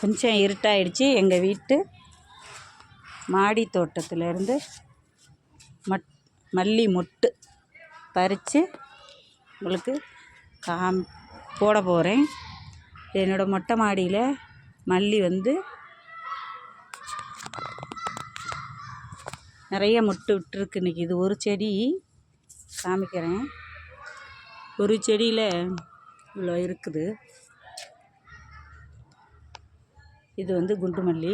கொஞ்சம் இருட்டாயிடுச்சு. எங்கள் வீட்டு மாடி தோட்டத்திலேருந்து மல்லி மொட்டு பறித்து உங்களுக்கு போட போகிறேன். என்னோடய மொட்டை மாடியில் மல்லி நிறைய மொட்டு விட்டுருக்கு. இன்றைக்கி இது ஒரு செடி காமிக்கிறேன். ஒரு செடியில் இவ்வளோ இருக்குது. இது குண்டு மல்லி.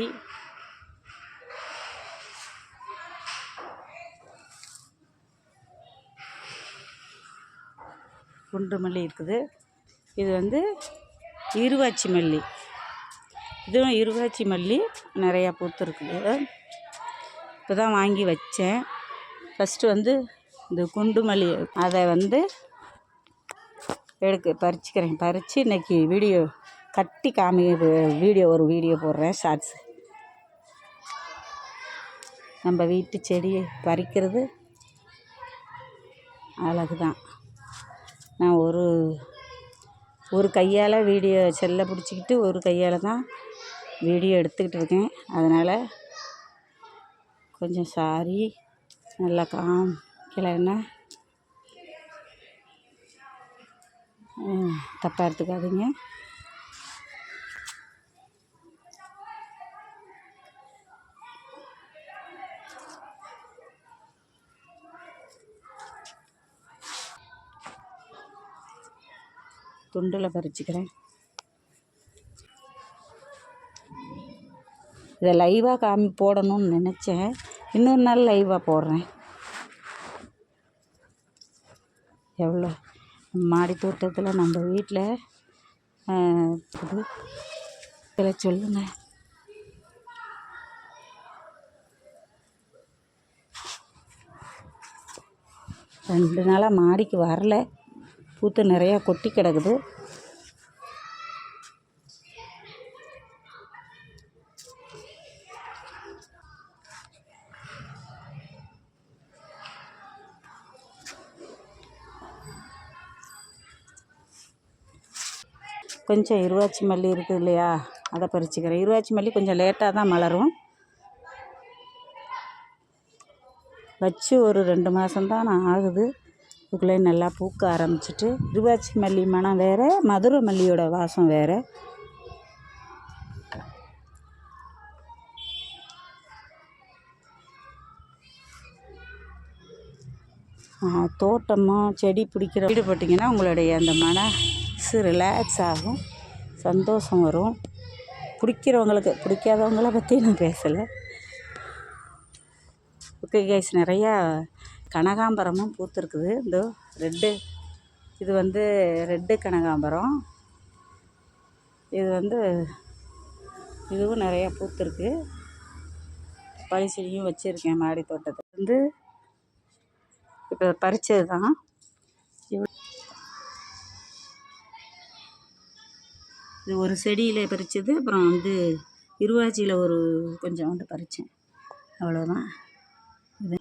குண்டு மல்லி இருக்குது. இது இருவாச்சி மல்லி. இதுவும் இருவாச்சி மல்லி நிறையா பூத்துருக்குது. இப்போ தான் வாங்கி வச்சேன். ஃபஸ்ட்டு இந்த குண்டு மல்லி அதை பறிச்சுக்கிறேன். பறித்து இன்றைக்கி வீடியோ கட்டி ஒரு வீடியோ போடுறேன், ஷார்ட்ஸ். நம்ம வீட்டு செடியை பறிக்கிறது அழகு தான். நான் ஒரு கையால் வீடியோ செல்லை பிடிச்சிக்கிட்டு ஒரு கையால் தான் வீடியோ எடுத்துக்கிட்டு இருக்கேன். அதனால் கொஞ்சம் சாரி, நல்லா காமிக்கலைன்னா தப்பாக எடுத்துக்காதீங்க. துண்டில் பறிச்சுக்கிறேன். இதை லைவாக போடணும்னு நினச்சேன். இன்னொரு நாள் லைவாக போடுறேன். எவ்வளோ மாடி தோட்டத்தில் நம்ம வீட்டில் இதில் சொல்லுங்கள். ரெண்டு நாளாக மாடிக்கு வரல. பூத்து நிறையா கொட்டி கிடக்குது. கொஞ்சம் இருவாச்சி மல்லி இருக்குது இல்லையா, அதை பறிச்சுக்கிறேன். இருவாச்சி மல்லி கொஞ்சம் லேட்டாக தான் மலரும். வச்சு ஒரு 2 மாதம்தான் ஆகுது. இதுக்குள்ளே நல்லா பூக்க ஆரம்பிச்சிட்டு. இருவாச்சி மல்லி மனம் வேறு, மதுரை மல்லியோட வாசம் வேறு. தோட்டமாக செடி பிடிக்கிற வீடு போட்டிங்கன்னா உங்களுடைய அந்த மனசு ரிலாக்ஸ் ஆகும், சந்தோஷம் வரும். பிடிக்கிறவங்களுக்கு. பிடிக்காதவங்கள பற்றி நான் பேசலை. ஓகே கைஸ், நிறையா கனகாம்பரமும் பூத்துருக்குது. இந்த ரெட்டு, இது ரெட்டு கனகாம்பரம். இதுவும் நிறையா பூத்துருக்கு. பழி செடியும் வச்சுருக்கேன் மாடி தோட்டத்தை. இப்போ பறித்தது தான். இது ஒரு செடியில் பறித்தது. அப்புறம் இருவாச்சியில் கொஞ்சோண்டு பறித்தேன். அவ்வளோதான். இது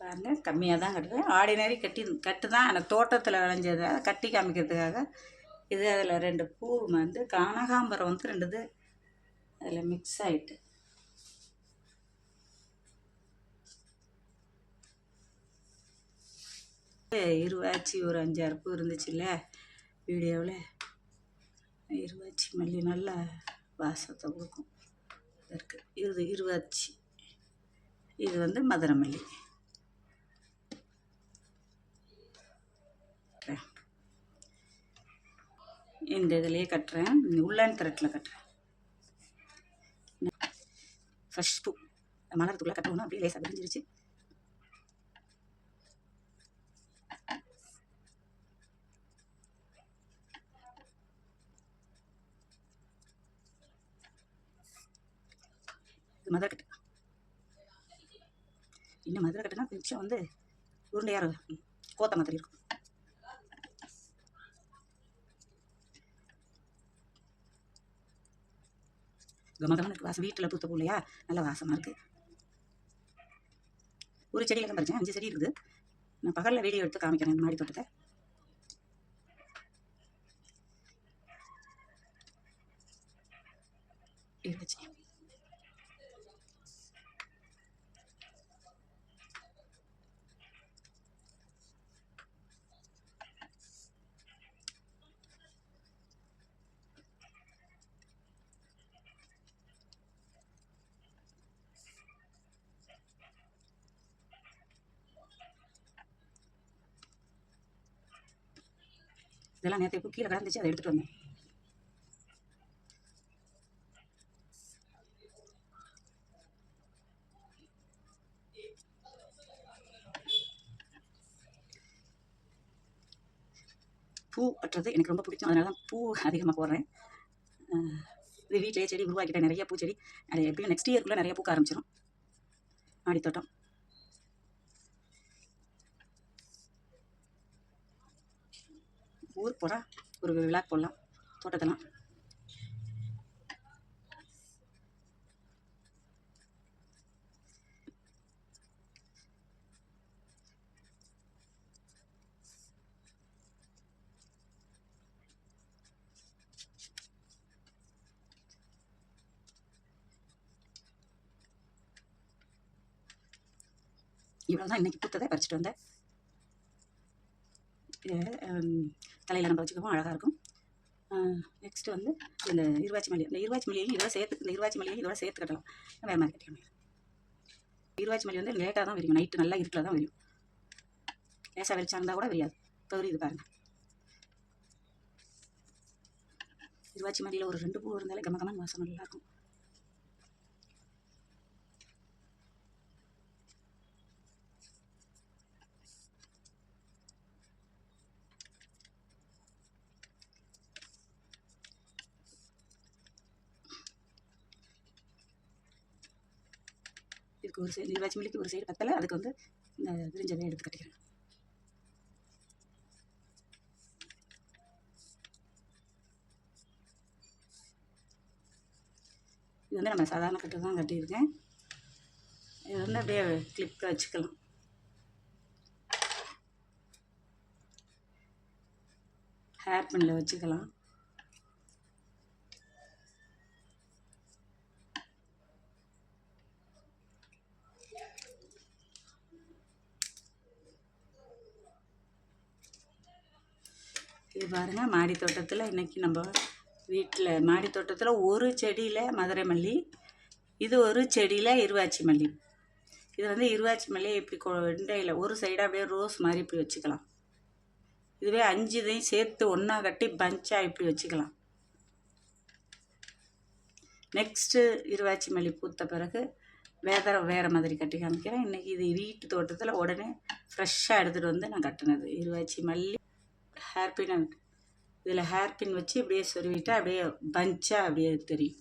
பாருங்கள், கம்மியாக தான் கட்டுறேன். ஆர்டினரி கட்டு தான். அந்த தோட்டத்தில் விளைஞ்சதை கட்டி காமிக்கிறதுக்காக. இது அதில் 2 பூ கனகாம்பரம் 2 அதில் மிக்ஸ் ஆகிட்டு. இருவாச்சி ஒரு 5-6 பூ இருந்துச்சுல்ல வீடியோவில். இருவாச்சி மல்லி நல்லா வாசத்தை கொடுக்கும். இருக்குது. இது இருவாச்சி. இது மதுரை மல்லி. இந்த இதிலையே கட்டுறேன். உள்ளான் த்ரெட்டில் கட்டுறேன். ஃபர்ஸ்ட் பூ மலரத்துக்குள்ளே கட்டணும். அப்படியே லேசாக விரிஞ்சிருச்சு. இது மதுரை கட்டு. இன்னும் மதுரை கட்டுனா கொஞ்சம் உருண்டையாக கோத்த மாதிரி இருக்கும். கமகமனுக்கு வாசம். வீட்டில் பூத்த பூ இல்லையா, நல்ல வாசமாக இருக்குது. ஒரு செடியில் தான் பறித்தேன். 5 செடி இருக்குது. நான் பகலில் வீடியோ எடுத்து காமிக்கிறேன் மாடி தோட்டத்தை. இருந்துச்சு. இதெல்லாம் நேற்று கீழே கிடந்துச்சு, அதை எடுத்துகிட்டு வந்தேன். பூ கட்டுறது எனக்கு ரொம்ப பிடிக்கும், அதனால தான் பூ அதிகமாக போடுறேன். இது வீட்டிலேயே செடி உருவாக்கிட்டேன், நிறைய பூச்செடி. அது எப்படியும் நெக்ஸ்ட் இயர்க்குள்ளே நிறைய பூக்க ஆரம்பிச்சிடும். மாடித்தோட்டம். ஊருக்கு போனால் ஒரு விழா போடலாம் தோட்டத்தெல்லாம். இவ்வளோ தான் இன்றைக்கி பூத்ததை பறிச்சிட்டு வந்தேன். இது தலையில் நம்ம வச்சுக்கவும் அழகாக இருக்கும். நெக்ஸ்ட்டு வந்து இந்த இருவாச்சி மல்லி, இந்த இருவாச்சி மல்லியையும் இதோட சேர்த்து, இந்த இருவாச்சி மல்லியையும் இதோட சேர்த்து கட்டலாம். வேறு மாதிரி கட்டிக்கலாம். இருவாச்சி மல்லி வந்து லேட்டாக தான் விரியும், நைட்டு நல்லா இருட்டில் தான் விரியும். லேசாக வெளிச்சம் இருந்தால் கூட விரியாது. இப்போ இது பாருங்கள். இருவாச்சி மல்லியில் ஒரு 2 பூ இருந்தாலே கமகமான வாசம் நல்லாயிருக்கும். இதுக்கு ஒரு சைடு, இருவாச்சி மல்லிக்கு ஒரு சைடு பத்தலை, அதுக்கு வந்து இந்த விரிஞ்சதை எடுத்து கட்டிக்கிறேன். இது வந்து நம்ம சாதாரண கட்டு தான் கட்டியிருக்கேன். இது வந்து அப்படியே கிளிப்பில் வச்சுக்கலாம். ஹேர் பின்னில் வச்சுக்கலாம். இது பாருங்கள், மாடி தோட்டத்தில் இன்றைக்கி நம்ம வீட்டில் மாடி தோட்டத்தில் ஒரு செடியில் மதுரை மல்லி, இது ஒரு செடியில் இருவாச்சி மல்லி. இது வந்து இருவாச்சி மல்லியை இப்படி இண்டையில் ஒரு சைடாக அப்படியே ரோஸ் மாதிரி இப்படி வச்சுக்கலாம். இதுவே 5 இதையும் சேர்த்து ஒன்றா கட்டி பஞ்சாக இப்படி வச்சுக்கலாம். நெக்ஸ்ட்டு இருவாச்சி மல்லி பூத்த பிறகு வேறு மாதிரி கட்டி காமிக்கிறேன். இன்றைக்கி இது வீட்டு தோட்டத்தில் உடனே ஃப்ரெஷ்ஷாக எடுத்துகிட்டு வந்து நான் கட்டினது இருவாச்சி மல்லி. ஹேர்பின் இதில் ஹேர்பின் வச்சு இப்படியே சொருவிட்டால் அப்படியே பஞ்சாக அப்படியே தெரியும்.